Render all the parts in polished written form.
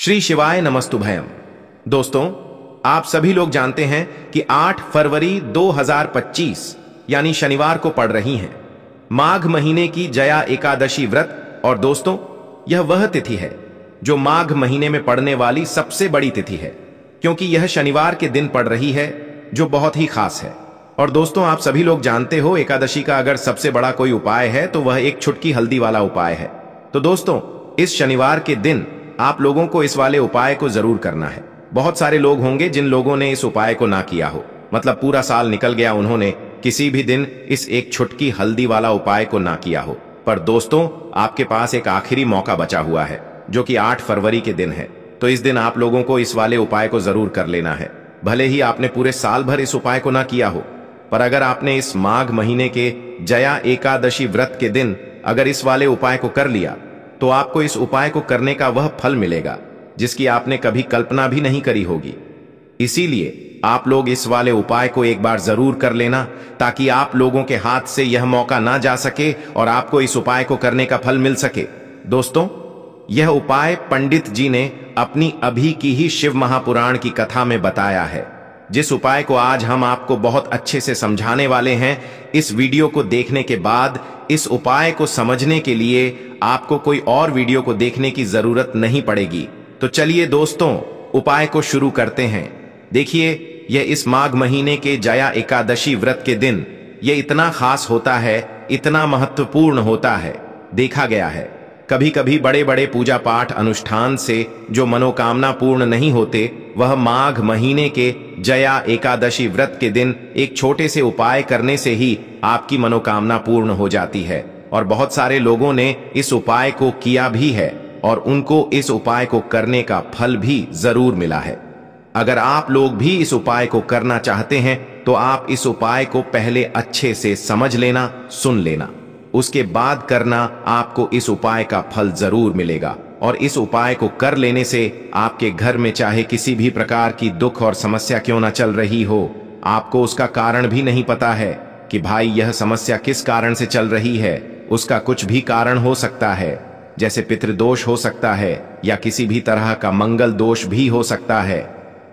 श्री शिवाय नमस्तुभयम। दोस्तों, आप सभी लोग जानते हैं कि 8 फरवरी 2025 यानी शनिवार को पड़ रही हैं माघ महीने की जया एकादशी व्रत। और दोस्तों, यह वह तिथि है जो माघ महीने में पड़ने वाली सबसे बड़ी तिथि है, क्योंकि यह शनिवार के दिन पड़ रही है, जो बहुत ही खास है। और दोस्तों, आप सभी लोग जानते हो, एकादशी का अगर सबसे बड़ा कोई उपाय है तो वह एक चुटकी हल्दी वाला उपाय है। तो दोस्तों, इस शनिवार के दिन आप लोगों को इस वाले उपाय को जरूर करना है। बहुत सारे लोग होंगे जिन लोगों ने इस उपाय को ना किया हो, मतलब पूरा साल निकल गया, उन्होंने किसी भी दिन इस एक छुटकी हल्दी वाला उपाय को ना किया हो। पर दोस्तों, आपके पास एक आखिरी मौका बचा हुआ है, जो कि 8 फरवरी के दिन है। तो इस दिन आप लोगों को इस वाले उपाय को जरूर कर लेना है। भले ही आपने पूरे साल भर इस उपाय को ना किया हो, पर अगर आपने इस माघ महीने के जया एकादशी व्रत के दिन अगर इस वाले उपाय को कर लिया, तो आपको इस उपाय को करने का वह फल मिलेगा जिसकी आपने कभी कल्पना भी नहीं करी होगी। इसीलिए आप लोग इस वाले उपाय को एक बार जरूर कर लेना, ताकि आप लोगों के हाथ से यह मौका ना जा सके और आपको इस उपाय को करने का फल मिल सके। दोस्तों, यह उपाय पंडित जी ने अपनी अभी की ही शिव महापुराण की कथा में बताया है, जिस उपाय को आज हम आपको बहुत अच्छे से समझाने वाले हैं। इस वीडियो को देखने के बाद इस उपाय को समझने के लिए आपको कोई और वीडियो को देखने की जरूरत नहीं पड़ेगी। तो चलिए दोस्तों, उपाय को शुरू करते हैं। देखिए, यह इस माघ महीने के जया एकादशी व्रत के दिन यह इतना खास होता है, इतना महत्वपूर्ण होता है। देखा गया है, कभी कभी बड़े बड़े पूजा पाठ अनुष्ठान से जो मनोकामना पूर्ण नहीं होते, वह माघ महीने के जया एकादशी व्रत के दिन एक छोटे से उपाय करने से ही आपकी मनोकामना पूर्ण हो जाती है। और बहुत सारे लोगों ने इस उपाय को किया भी है और उनको इस उपाय को करने का फल भी जरूर मिला है। अगर आप लोग भी इस उपाय को करना चाहते हैं तो आप इस उपाय को पहले अच्छे से समझ लेना, सुन लेना, उसके बाद करना। आपको इस उपाय का फल जरूर मिलेगा। और इस उपाय को कर लेने से आपके घर में चाहे किसी भी प्रकार की दुख और समस्या क्यों ना चल रही हो, आपको उसका कारण भी नहीं पता है कि भाई यह समस्या किस कारण से चल रही है, उसका कुछ भी कारण हो सकता है, जैसे पितृदोष हो सकता है या किसी भी तरह का मंगल दोष भी हो सकता है।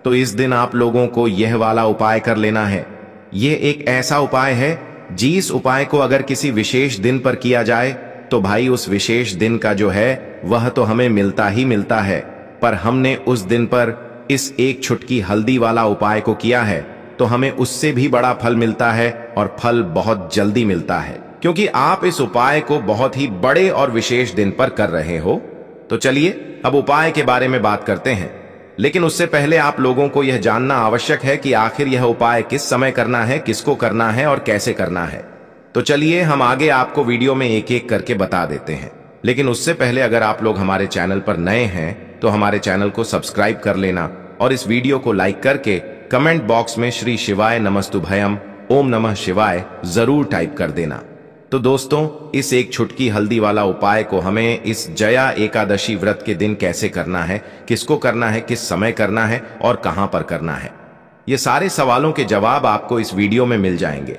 तो इस दिन आप लोगों को यह वाला उपाय कर लेना है। यह एक ऐसा उपाय है जिस उपाय को अगर किसी विशेष दिन पर किया जाए तो भाई उस विशेष दिन का जो है वह तो हमें मिलता ही मिलता है। पर हमने उस दिन पर इस एक छुटकी हल्दी वाला उपाय को किया है तो हमें उससे भी बड़ा फल मिलता है, और फल बहुत जल्दी मिलता है, क्योंकि आप इस उपाय को बहुत ही बड़े और विशेष दिन पर कर रहे हो। तो चलिए अब उपाय के बारे में बात करते हैं। लेकिन उससे पहले आप लोगों को यह जानना आवश्यक है कि आखिर यह उपाय किस समय करना है, किसको करना है और कैसे करना है। तो चलिए हम आगे आपको वीडियो में एक एक करके बता देते हैं। लेकिन उससे पहले अगर आप लोग हमारे चैनल पर नए हैं तो हमारे चैनल को सब्सक्राइब कर लेना और इस वीडियो को लाइक करके कमेंट बॉक्स में श्री शिवाय नमस्तुभयम, ओम नमः शिवाय जरूर टाइप कर देना। तो दोस्तों, इस एक छुटकी हल्दी वाला उपाय को हमें इस जया एकादशी व्रत के दिन कैसे करना है, किसको करना है, किस समय करना है और कहां पर करना है, ये सारे सवालों के जवाब आपको इस वीडियो में मिल जाएंगे।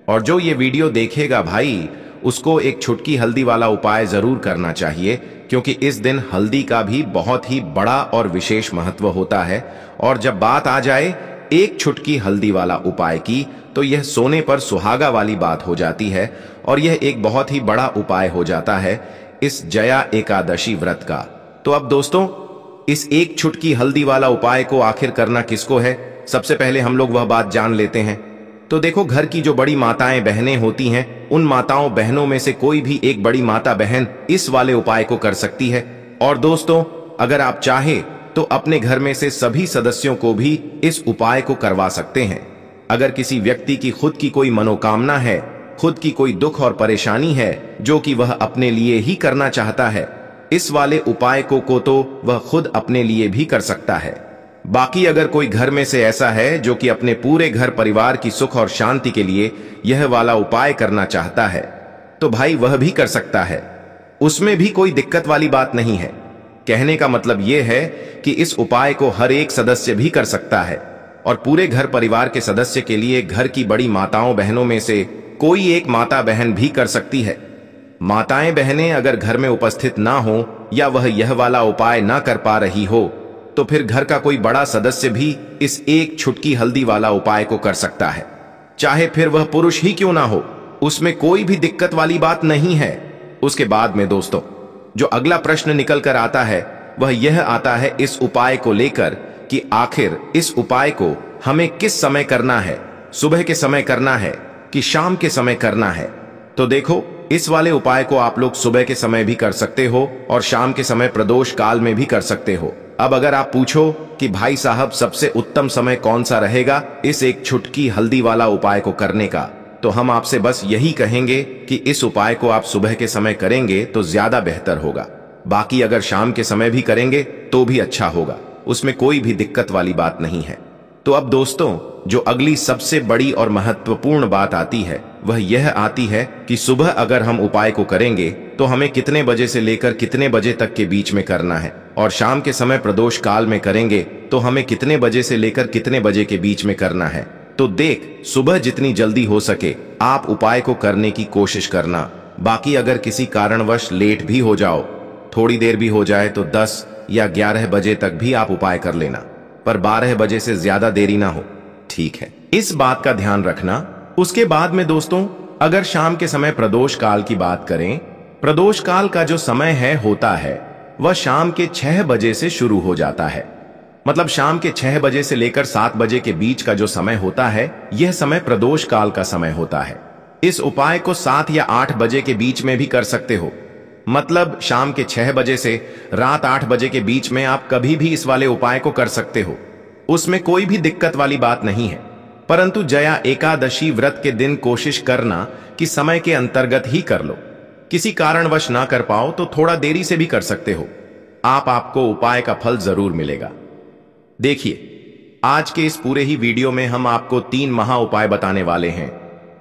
और जो ये वीडियो देखेगा भाई, उसको एक छुटकी हल्दी वाला उपाय जरूर करना चाहिए, क्योंकि इस दिन हल्दी का भी बहुत ही बड़ा और विशेष महत्व होता है। और जब बात आ जाए एक छुटकी हल्दी वाला उपाय की, तो यह सोने पर सुहागा वाली बात हो जाती है, और यह एक बहुत ही बड़ा उपाय हो जाता है इस जया एकादशी व्रत का। तो अब दोस्तों, इस एक छुटकी हल्दी वाला उपाय को आखिर करना किसको है, सबसे पहले हम लोग वह बात जान लेते हैं। तो देखो, घर की जो बड़ी माताएं बहनें होती हैं, उन माताओं बहनों में से कोई भी एक बड़ी माता बहन इस वाले उपाय को कर सकती है। और दोस्तों, अगर आप चाहे तो अपने घर में से सभी सदस्यों को भी इस उपाय को करवा सकते हैं। अगर किसी व्यक्ति की खुद की कोई मनोकामना है, खुद की कोई दुख और परेशानी है जो कि वह अपने लिए ही करना चाहता है, इस वाले उपाय को तो वह खुद अपने लिए भी कर सकता है। बाकी अगर कोई घर में से ऐसा है जो कि अपने पूरे घर परिवार की सुख और शांति के लिए यह वाला उपाय करना चाहता है, तो भाई वह भी कर सकता है। उसमें भी कोई दिक्कत वाली बात नहीं है। कहने का मतलब यह है कि इस उपाय को हर एक सदस्य भी कर सकता है, और पूरे घर परिवार के सदस्य के लिए घर की बड़ी माताओं बहनों में से कोई एक माता बहन भी कर सकती है। माताएं बहनें अगर घर में उपस्थित ना हो या वह यह वाला उपाय ना कर पा रही हो तो फिर घर का कोई बड़ा सदस्य भी इस एक छुटकी हल्दी वाला उपाय को कर सकता है, चाहे फिर वह पुरुष ही क्यों ना हो। उसमें कोई भी दिक्कत वाली बात नहीं है। उसके बाद में दोस्तों जो अगला प्रश्न निकल कर आता है वह यह आता है इस उपाय को लेकर कि आखिर इस उपाय को हमें किस समय करना है, सुबह के समय करना है कि शाम के समय करना है। तो देखो, इस वाले उपाय को आप लोग सुबह के समय भी कर सकते हो और शाम के समय प्रदोष काल में भी कर सकते हो। अब अगर आप पूछो कि भाई साहब सबसे उत्तम समय कौन सा रहेगा इस एक छुटकी हल्दी वाला उपाय को करने का, तो हम आपसे बस यही कहेंगे कि इस उपाय को आप सुबह के समय करेंगे तो ज्यादा बेहतर होगा। बाकी अगर शाम के समय भी करेंगे तो भी अच्छा होगा, उसमें कोई भी दिक्कत वाली बात नहीं है। तो अब दोस्तों जो अगली सबसे बड़ी और महत्वपूर्ण बात आती है वह यह आती है कि सुबह अगर हम उपाय को करेंगे तो हमें कितने बजे से लेकर कितने बजे तक के बीच में करना है, और शाम के समय प्रदोष काल में करेंगे तो हमें कितने बजे से लेकर कितने बजे के बीच में करना है। तो देख, सुबह जितनी जल्दी हो सके आप उपाय को करने की कोशिश करना। बाकी अगर किसी कारणवश लेट भी हो जाओ, थोड़ी देर भी हो जाए, तो 10 या 11 बजे तक भी आप उपाय कर लेना, पर 12 बजे से ज्यादा देरी ना हो, ठीक है? इस बात का ध्यान रखना। उसके बाद में दोस्तों अगर शाम के समय प्रदोष काल की बात करें, प्रदोष काल का जो समय होता है वह शाम के 6 बजे से शुरू हो जाता है। मतलब शाम के 6 बजे से लेकर 7 बजे के बीच का जो समय होता है यह समय प्रदोष काल का समय होता है। इस उपाय को 7 या 8 बजे के बीच में भी कर सकते हो। मतलब शाम के 6 बजे से रात 8 बजे के बीच में आप कभी भी इस वाले उपाय को कर सकते हो, उसमें कोई भी दिक्कत वाली बात नहीं है। परंतु जया एकादशी व्रत के दिन कोशिश करना कि समय के अंतर्गत ही कर लो। किसी कारणवश ना कर पाओ तो थोड़ा देरी से भी कर सकते हो, आपको उपाय का फल जरूर मिलेगा। देखिए, आज के इस पूरे ही वीडियो में हम आपको 3 महा उपाय बताने वाले हैं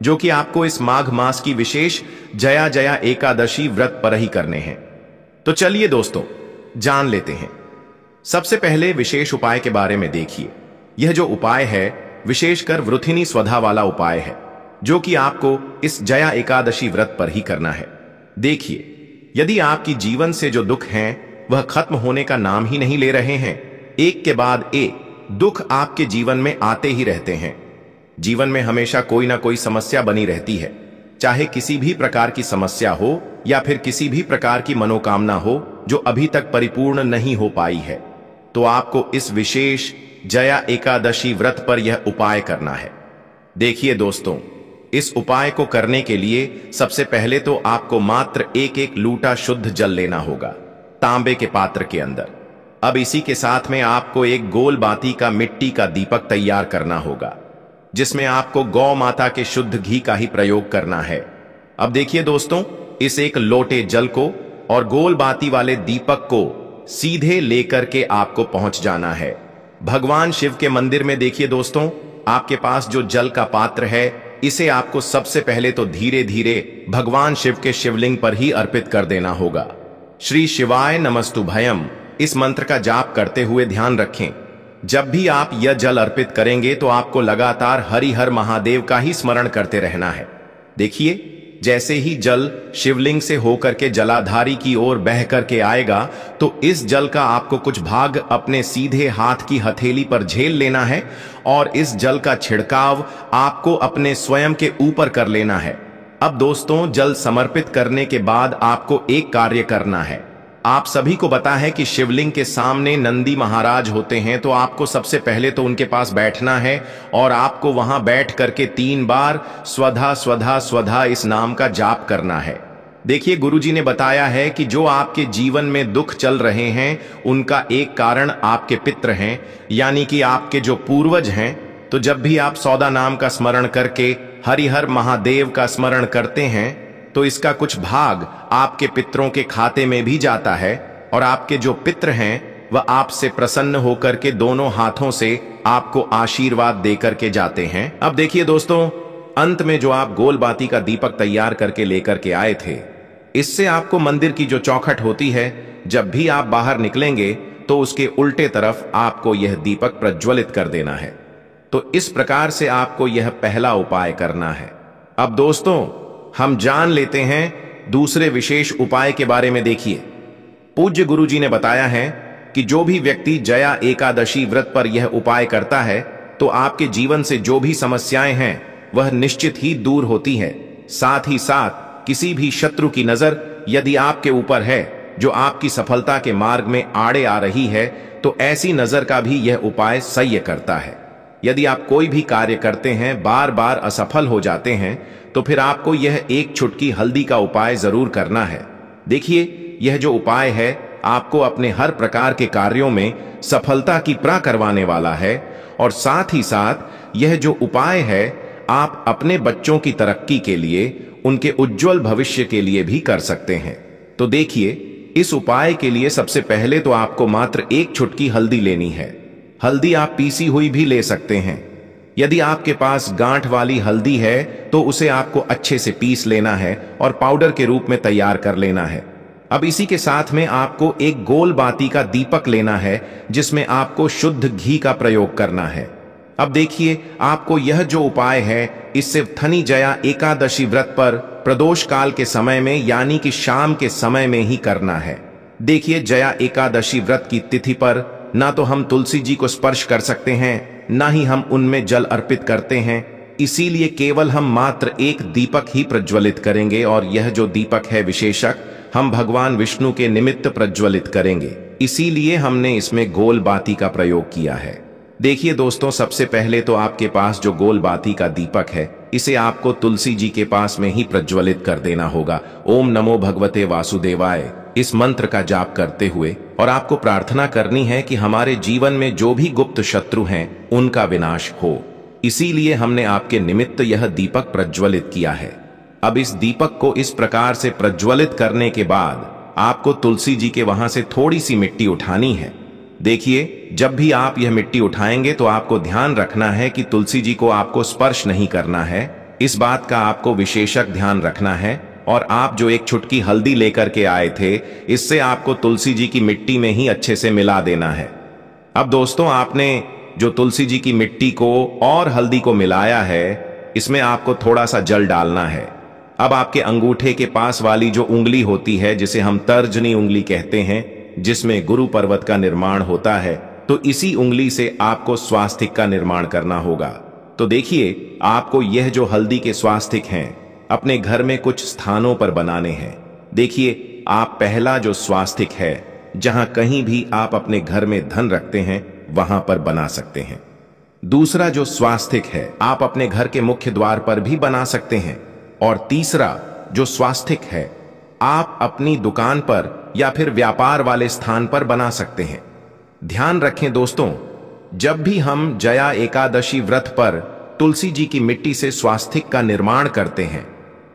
जो कि आपको इस माघ मास की विशेष जया एकादशी व्रत पर ही करने हैं। तो चलिए दोस्तों जान लेते हैं। सबसे पहले विशेष उपाय के बारे में देखिए। यह जो उपाय है विशेषकर वृथिनी स्वधा वाला उपाय है जो कि आपको इस जया एकादशी व्रत पर ही करना है। देखिए, यदि आपकी जीवन से जो दुख हैं वह खत्म होने का नाम ही नहीं ले रहे हैं, एक के बाद एक दुख आपके जीवन में आते ही रहते हैं, जीवन में हमेशा कोई ना कोई समस्या बनी रहती है, चाहे किसी भी प्रकार की समस्या हो या फिर किसी भी प्रकार की मनोकामना हो जो अभी तक परिपूर्ण नहीं हो पाई है, तो आपको इस विशेष जया एकादशी व्रत पर यह उपाय करना है। देखिए दोस्तों, इस उपाय को करने के लिए सबसे पहले तो आपको मात्र एक लूटा शुद्ध जल लेना होगा तांबे के पात्र के अंदर। अब इसी के साथ में आपको एक गोल बाती का मिट्टी का दीपक तैयार करना होगा जिसमें आपको गौ माता के शुद्ध घी का ही प्रयोग करना है। अब देखिए दोस्तों, इस एक लोटे जल को और गोल बाती वाले दीपक को सीधे लेकर के आपको पहुंच जाना है भगवान शिव के मंदिर में। देखिए दोस्तों, आपके पास जो जल का पात्र है इसे आपको सबसे पहले तो धीरे धीरे भगवान शिव के शिवलिंग पर ही अर्पित कर देना होगा। श्री शिवाय नमस्तुभयम इस मंत्र का जाप करते हुए ध्यान रखें, जब भी आप यह जल अर्पित करेंगे तो आपको लगातार हरि हर महादेव का ही स्मरण करते रहना है। देखिए, जैसे ही जल शिवलिंग से होकर के जलाधारी की ओर बह करके आएगा तो इस जल का आपको कुछ भाग अपने सीधे हाथ की हथेली पर झेल लेना है और इस जल का छिड़काव आपको अपने स्वयं के ऊपर कर लेना है। अब दोस्तों, जल समर्पित करने के बाद आपको एक कार्य करना है। आप सभी को पता है कि शिवलिंग के सामने नंदी महाराज होते हैं, तो आपको सबसे पहले तो उनके पास बैठना है और आपको वहां बैठ करके 3 बार स्वधा स्वधा स्वधा इस नाम का जाप करना है। देखिए, गुरुजी ने बताया है कि जो आपके जीवन में दुख चल रहे हैं उनका एक कारण आपके पितृ हैं, यानी कि आपके जो पूर्वज हैं। तो जब भी आप सौदा नाम का स्मरण करके हरिहर महादेव का स्मरण करते हैं तो इसका कुछ भाग आपके पितरों के खाते में भी जाता है और आपके जो पितृ हैं वह आपसे प्रसन्न होकर के दोनों हाथों से आपको आशीर्वाद देकर के जाते हैं। अब देखिए दोस्तों, अंत में जो आप गोल बाती का दीपक तैयार करके लेकर के आए थे, इससे आपको मंदिर की जो चौखट होती है, जब भी आप बाहर निकलेंगे तो उसके उल्टे तरफ आपको यह दीपक प्रज्वलित कर देना है। तो इस प्रकार से आपको यह पहला उपाय करना है। अब दोस्तों, हम जान लेते हैं दूसरे विशेष उपाय के बारे में देखिए। पूज्य गुरु जी ने बताया है कि जो भी व्यक्ति जया एकादशी व्रत पर यह उपाय करता है तो आपके जीवन से जो भी समस्याएं हैं वह निश्चित ही दूर होती है। साथ ही साथ किसी भी शत्रु की नजर यदि आपके ऊपर है जो आपकी सफलता के मार्ग में आड़े आ रही है तो ऐसी नजर का भी यह उपाय सह्य करता है। यदि आप कोई भी कार्य करते हैं बार बार असफल हो जाते हैं तो फिर आपको यह एक चुटकी हल्दी का उपाय जरूर करना है। देखिए, यह जो उपाय है आपको अपने हर प्रकार के कार्यों में सफलता की प्रा करवाने वाला है और साथ ही साथ यह जो उपाय है आप अपने बच्चों की तरक्की के लिए, उनके उज्जवल भविष्य के लिए भी कर सकते हैं। तो देखिए, इस उपाय के लिए सबसे पहले तो आपको मात्र एक चुटकी हल्दी लेनी है। हल्दी आप पीसी हुई भी ले सकते हैं। यदि आपके पास गांठ वाली हल्दी है तो उसे आपको अच्छे से पीस लेना है और पाउडर के रूप में तैयार कर लेना है। अब इसी के साथ में आपको एक गोल बाती का दीपक लेना है जिसमें आपको शुद्ध घी का प्रयोग करना है। अब देखिए, आपको यह जो उपाय है इससे थनी जया एकादशी व्रत पर प्रदोष काल के समय में यानी कि शाम के समय में ही करना है। देखिए, जया एकादशी व्रत की तिथि पर ना तो हम तुलसी जी को स्पर्श कर सकते हैं, ना ही हम उनमें जल अर्पित करते हैं। इसीलिए केवल हम मात्र एक दीपक ही प्रज्वलित करेंगे और यह जो दीपक है विशेषक हम भगवान विष्णु के निमित्त प्रज्वलित करेंगे। इसीलिए हमने इसमें गोल बाती का प्रयोग किया है। देखिए दोस्तों, सबसे पहले तो आपके पास जो गोल बाती का दीपक है इसे आपको तुलसी जी के पास में ही प्रज्वलित कर देना होगा। ओम नमो भगवते वासुदेवाय इस मंत्र का जाप करते हुए, और आपको प्रार्थना करनी है कि हमारे जीवन में जो भी गुप्त शत्रु हैं उनका विनाश हो। इसीलिए हमने आपके निमित्त यह दीपक प्रज्वलित किया है। अब इस दीपक को इस प्रकार से प्रज्वलित करने के बाद आपको तुलसी जी के वहां से थोड़ी सी मिट्टी उठानी है। देखिए, जब भी आप यह मिट्टी उठाएंगे तो आपको ध्यान रखना है कि तुलसी जी को आपको स्पर्श नहीं करना है। इस बात का आपको विशेषक ध्यान रखना है। और आप जो एक चुटकी हल्दी लेकर के आए थे इससे आपको तुलसी जी की मिट्टी में ही अच्छे से मिला देना है। अब दोस्तों, आपने जो तुलसी जी की मिट्टी को और हल्दी को मिलाया है इसमें आपको थोड़ा सा जल डालना है। अब आपके अंगूठे के पास वाली जो उंगली होती है जिसे हम तर्जनी उंगली कहते हैं, जिसमें गुरु पर्वत का निर्माण होता है, तो इसी उंगली से आपको स्वास्तिक का निर्माण करना होगा। तो देखिए, आपको यह जो हल्दी के स्वास्तिक हैं अपने घर में कुछ स्थानों पर बनाने हैं। देखिए, आप पहला जो स्वास्तिक है जहां कहीं भी आप अपने घर में धन रखते हैं वहां पर बना सकते हैं। दूसरा जो स्वास्तिक है आप अपने घर के मुख्य द्वार पर भी बना सकते हैं। और तीसरा जो स्वास्तिक है आप अपनी दुकान पर या फिर व्यापार वाले स्थान पर बना सकते हैं। ध्यान रखें दोस्तों, जब भी हम जया एकादशी व्रत पर तुलसी जी की मिट्टी से स्वास्तिक का निर्माण करते हैं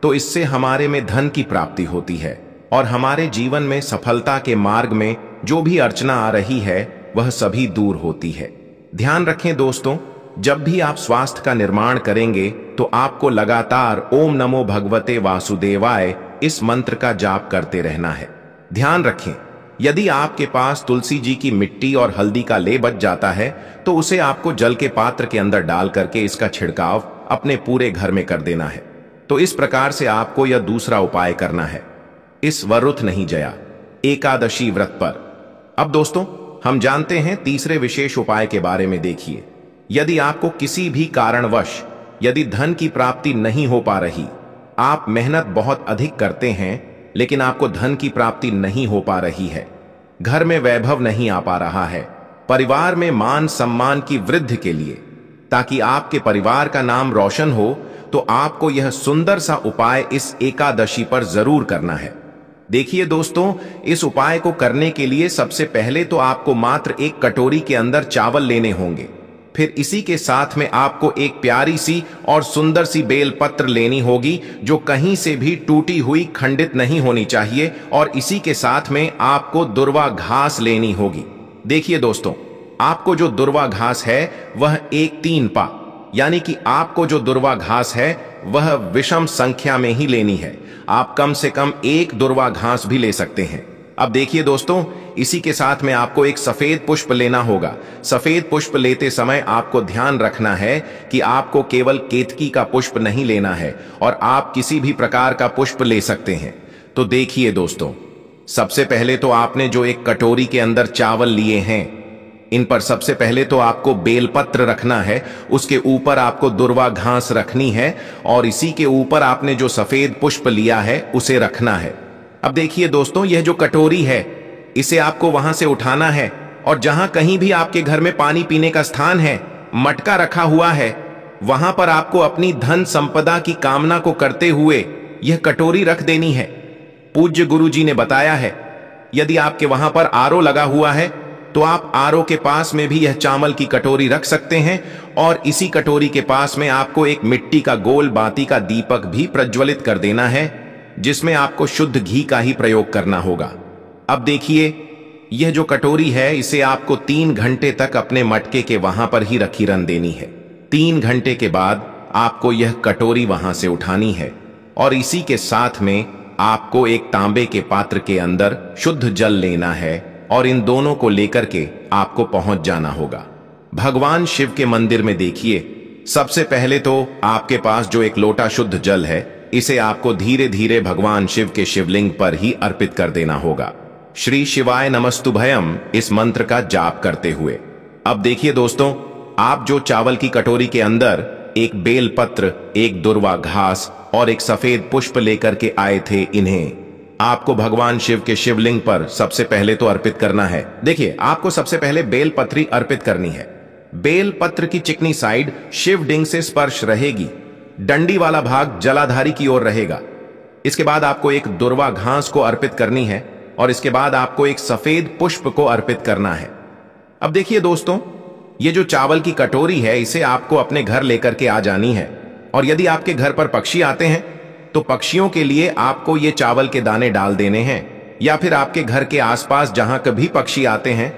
तो इससे हमारे में धन की प्राप्ति होती है और हमारे जीवन में सफलता के मार्ग में जो भी अड़चना आ रही है वह सभी दूर होती है। ध्यान रखें दोस्तों, जब भी आप स्वास्थ्य का निर्माण करेंगे तो आपको लगातार ओम नमो भगवते वासुदेवाय इस मंत्र का जाप करते रहना है। ध्यान रखें, यदि आपके पास तुलसी जी की मिट्टी और हल्दी का ले बच जाता है तो उसे आपको जल के पात्र के अंदर डाल करके इसका छिड़काव अपने पूरे घर में कर देना है। तो इस प्रकार से आपको यह दूसरा उपाय करना है इस वरुथ नहीं जया एकादशी व्रत पर। अब दोस्तों, हम जानते हैं तीसरे विशेष उपाय के बारे में। देखिए, यदि आपको किसी भी कारणवश यदि धन की प्राप्ति नहीं हो पा रही, आप मेहनत बहुत अधिक करते हैं लेकिन आपको धन की प्राप्ति नहीं हो पा रही है, घर में वैभव नहीं आ पा रहा है, परिवार में मान सम्मान की वृद्धि के लिए, ताकि आपके परिवार का नाम रोशन हो, तो आपको यह सुंदर सा उपाय इस एकादशी पर जरूर करना है। देखिए दोस्तों, इस उपाय को करने के लिए सबसे पहले तो आपको मात्र एक कटोरी के अंदर चावल लेने होंगे। फिर इसी के साथ में आपको एक प्यारी सी और सुंदर सी बेलपत्र लेनी होगी जो कहीं से भी टूटी हुई खंडित नहीं होनी चाहिए। और इसी के साथ में आपको दुर्वा घास लेनी होगी। देखिए दोस्तों, आपको जो दुर्वा घास है वह 1-3 पा, यानी कि आपको जो दुर्वा घास है वह विषम संख्या में ही लेनी है। आप कम से कम 1 दुर्वा घास भी ले सकते हैं। अब देखिए दोस्तों, इसी के साथ में आपको एक सफेद पुष्प लेना होगा। सफेद पुष्प लेते समय आपको ध्यान रखना है कि आपको केवल केतकी का पुष्प नहीं लेना है और आप किसी भी प्रकार का पुष्प ले सकते हैं। तो देखिए दोस्तों, सबसे पहले तो आपने जो एक कटोरी के अंदर चावल लिए हैं, इन पर सबसे पहले तो आपको बेलपत्र रखना है, उसके ऊपर आपको दुर्वा घास रखनी है और इसी के ऊपर आपने जो सफेद पुष्प लिया है उसे रखना है। अब देखिए दोस्तों, यह जो कटोरी है इसे आपको वहां से उठाना है और जहां कहीं भी आपके घर में पानी पीने का स्थान है, मटका रखा हुआ है, वहां पर आपको अपनी धन संपदा की कामना को करते हुए यह कटोरी रख देनी है। पूज्य गुरु जी ने बताया है, यदि आपके वहां पर आरओ लगा हुआ है तो आप आरओ के पास में भी यह चावल की कटोरी रख सकते हैं और इसी कटोरी के पास में आपको एक मिट्टी का गोल बाती का दीपक भी प्रज्वलित कर देना है, जिसमें आपको शुद्ध घी का ही प्रयोग करना होगा। अब देखिए, यह जो कटोरी है इसे आपको 3 घंटे तक अपने मटके के वहां पर ही रखी रहने देनी है। 3 घंटे के बाद आपको यह कटोरी वहां से उठानी है और इसी के साथ में आपको एक तांबे के पात्र के अंदर शुद्ध जल लेना है और इन दोनों को लेकर के आपको पहुंच जाना होगा। भगवान शिव के मंदिर में देखिए, सबसे पहले तो आपके पास जो एक लोटा शुद्ध जल है, इसे आपको धीरे धीरे भगवान शिव के शिवलिंग पर ही अर्पित कर देना होगा, श्री शिवाय नमस्तुभयम इस मंत्र का जाप करते हुए। अब देखिए दोस्तों, आप जो चावल की कटोरी के अंदर एक बेलपत्र, एक दुर्वा घास और एक सफेद पुष्प लेकर के आए थे, इन्हें आपको भगवान शिव के शिवलिंग पर सबसे पहले तो अर्पित करना है। देखिए, आपको सबसे पहले बेलपत्री अर्पित करनी है। बेलपत्र की चिकनी साइड शिवलिंग से स्पर्श रहेगी, डंडी वाला भाग जलाधारी की ओर रहेगा। इसके बाद आपको एक दुर्वा घास को अर्पित करनी है और इसके बाद आपको एक सफेद पुष्प को अर्पित करना है। अब देखिए दोस्तों, ये जो चावल की कटोरी है इसे आपको अपने घर लेकर के आ जानी है और यदि आपके घर पर पक्षी आते हैं तो पक्षियों के लिए आपको ये चावल के दाने डाल देने हैं, या फिर आपके घर के आसपास जहां कभी पक्षी आते हैं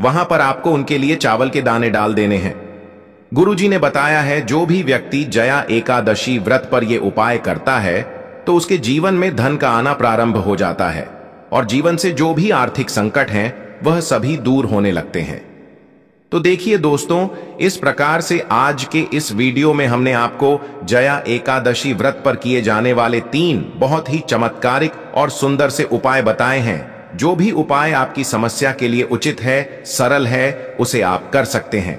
वहां पर आपको उनके लिए चावल के दाने डाल देने हैं। गुरुजी ने बताया है, जो भी व्यक्ति जया एकादशी व्रत पर यह उपाय करता है तो उसके जीवन में धन का आना प्रारंभ हो जाता है और जीवन से जो भी आर्थिक संकट हैं वह सभी दूर होने लगते हैं। तो देखिए दोस्तों, इस प्रकार से आज के इस वीडियो में हमने आपको जया एकादशी व्रत पर किए जाने वाले 3 बहुत ही चमत्कारिक और सुंदर से उपाय बताए हैं। जो भी उपाय आपकी समस्या के लिए उचित है, सरल है, उसे आप कर सकते हैं।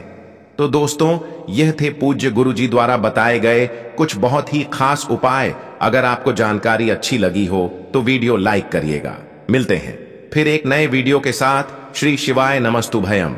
तो दोस्तों, यह थे पूज्य गुरु जी द्वारा बताए गए कुछ बहुत ही खास उपाय। अगर आपको जानकारी अच्छी लगी हो तो वीडियो लाइक करिएगा। मिलते हैं फिर एक नए वीडियो के साथ। श्री शिवाय नमस्तुभयम।